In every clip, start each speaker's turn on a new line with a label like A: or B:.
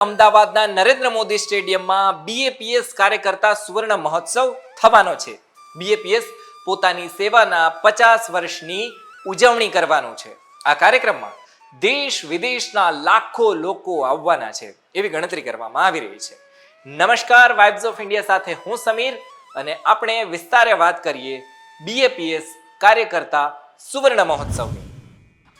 A: અમદાવાદના નરેન્દ્ર મોદી સ્ટેડિયમમાં બીએપીએસ કાર્યકર્તા સુવર્ણ મહોત્સવ થવાનો છે. બીએપીએસ પોતાની સેવાના 50 વર્ષની ઉજવણી કરવાનું છે. આ કાર્યક્રમમાં દેશ વિદેશના લાખો લોકો આવવાના છે એવી ગણતરી કરવામાં આવી રહી છે. નમસ્કાર, વાઇબ્સ ઓફ ઇન્ડિયા સાથે હું સમીર અને આપણે વિસ્તારે વાત કરીએ બીએપીએસ કાર્યકર્તા સુવર્ણ મહોત્સવની.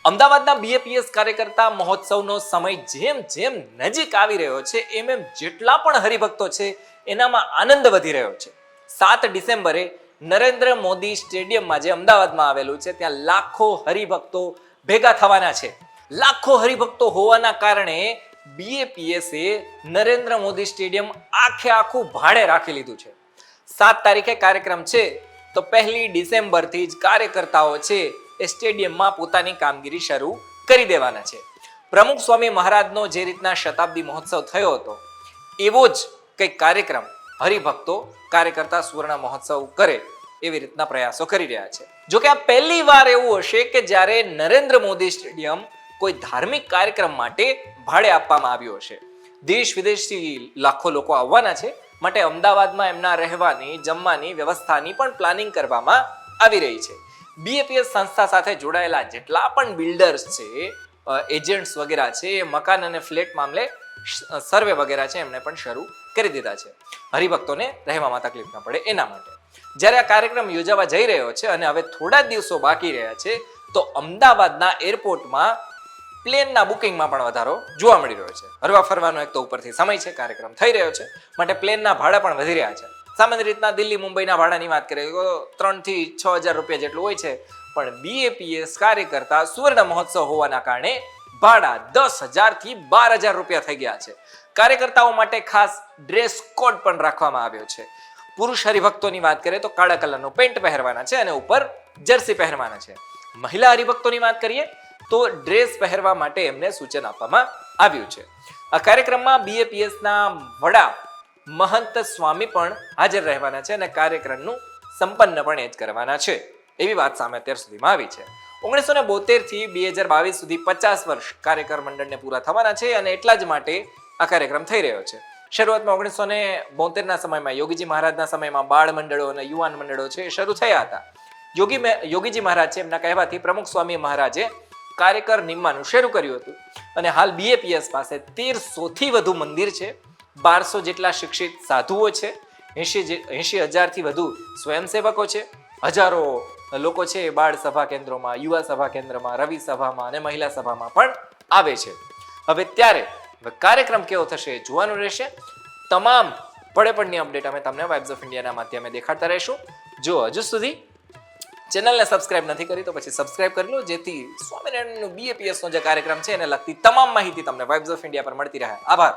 A: અમદાવાદના બીએપીએસ કાર્યકર્તા મહોત્સવનો સમય જેમ જેમ નજીક આવી રહ્યો છે એમ જેટલા પણ હરિભક્તો છે એનામાં આનંદ વધી રહ્યો છે. 7 ડિસેમ્બરે નરેન્દ્ર મોદી સ્ટેડિયમમાં જે અમદાવાદમાં આવેલું છે ત્યાં લાખો હરિભક્તો ભેગા થવાના છે. લાખો હરિભક્તો હોવાના કારણે બીએપીએસે નરેન્દ્ર મોદી સ્ટેડિયમ આખું ભાડે રાખી લીધું છે. 7 તારીખે કાર્યક્રમ છે તો 1 ડિસેમ્બરથી જ કાર્યકર્તાઓ છે એ સ્ટેડિયમમાં પોતાની કામગીરી શરૂ કરી દેવાના છે. પ્રમુખ સ્વામી મહારાજનો જે રીતના શતાબ્દી મહોત્સવ થયો હતો એવો જ કંઈક કાર્યક્રમ હરિભક્તો કાર્યકર્તા સુવર્ણ મહોત્સવ કરે એવી રીતના પ્રયાસો કરી રહ્યા છે. જોકે આ પહેલી વાર એવું હશે કે જ્યારે નરેન્દ્ર મોદી સ્ટેડિયમ કોઈ ધાર્મિક કાર્યક્રમ માટે ભાડે આપવામાં આવ્યું હશે. દેશ વિદેશથી લાખો લોકો આવવાના છે માટે અમદાવાદમાં એમના રહેવાની જમવાની વ્યવસ્થાની પણ પ્લાનિંગ કરવામાં આવી રહી છે. બીએપીએસ સંસ્થા સાથે જોડાયેલા જેટલા પણ બિલ્ડર્સ છે, એજન્ટ્સ વગેરે છે, મકાન અને ફ્લેટ મામલે સર્વે વગેરે છે એમને પણ શરૂ કરી દીધા છે હરિભક્તોને રહેવામાં તકલીફ ન પડે એના માટે. જ્યારે આ કાર્યક્રમ યોજાવા જઈ રહ્યો છે અને હવે થોડા દિવસો બાકી રહ્યા છે તો અમદાવાદના એરપોર્ટમાં પ્લેનના બુકિંગમાં પણ વધારો જોવા મળી રહ્યો છે. હરવા ફરવાનો એક તો ઉપરથી સમય છે, કાર્યક્રમ થઈ રહ્યો છે માટે પ્લેનના ભાડા પણ વધી રહ્યા છે. સામાન્ય રીતના દિલ્હી મુંબઈના ભાડાની વાત કરીએ તો 3 થી 6 હજાર રૂપિયા જેટલું હોય છે, પણ બીએપીએસ કાર્યકર્તા સુવર્ણ મહોત્સવ હોવાના કારણે ભાડા 10,000 થી 12,000 રૂપિયા થઈ ગયા છે. કાર્યકર્તાઓ માટે ખાસ ડ્રેસ કોડ પણ રાખવામાં આવ્યો છે. પુરુષ હરિભક્તોની વાત કરીએ તો કાળા કલરનો પેન્ટ પહેરવાના છે અને ઉપર જર્સી પહેરવાના છે. મહિલા હરિભક્તોની વાત કરીએ તો ડ્રેસ પહેરવા માટે એમને સૂચન આપવામાં આવ્યું છે. આ કાર્યક્રમમાં બીએપીએસના વડા મહંત સ્વામી પણ હાજર રહેવાના છે અને કાર્યક્રમનું સંપન્ન પણ એ જ કરવાના છે એવી વાત સામે અત્યાર સુધીમાં આવી છે. 1972 થી 2022 સુધી 50 વર્ષ કાર્યકર મંડળને પૂરા થવાના છે અને એટલા જ માટે આ કાર્યક્રમ થઈ રહ્યો છે. શરૂઆતમાં 1972 ના સમયમાં યોગીજી મહારાજના સમયમાં બાળ મંડળો અને યુવાન મંડળો છે એ શરૂ થયા હતા. યોગીજી મહારાજ છે એમના કહેવાથી પ્રમુખ સ્વામી મહારાજે કાર્યકર નિમવાનું શરૂ કર્યું હતું અને હાલ બીએપીએસ પાસે 1300 થી વધુ મંદિર છે, 1200 જેટલા શિક્ષિત સાધુઓ છે, 80,000 થી વધુ સ્વયંસેવકો છે, હજારો લોકો છે બાળ સભા કેન્દ્રોમાં, યુવા સભા કેન્દ્રમાં, રવિ સભામાં અને મહિલા સભામાં પણ આવે છે. હવે ત્યારે કાર્યક્રમ કેવો થશે જોવાનું રહેશે. તમામ પડેપણની અપડેટ અમે તમને વાઇબ્સ ઓફ ઇન્ડિયાના માધ્યમે દેખાડતા રહીશું. જો હજુ સુધી ચેનલને સબસ્ક્રાઇબ નથી કરી તો પછી સબસ્ક્રાઇબ કરી લો, જેથી સ્વામિનારાયણનો બીએપીએસનો જે કાર્યક્રમ છે એને લગતી તમામ માહિતી તમને વાઇબ્સ ઓફ ઇન્ડિયા પર મળતી રહે. આભાર.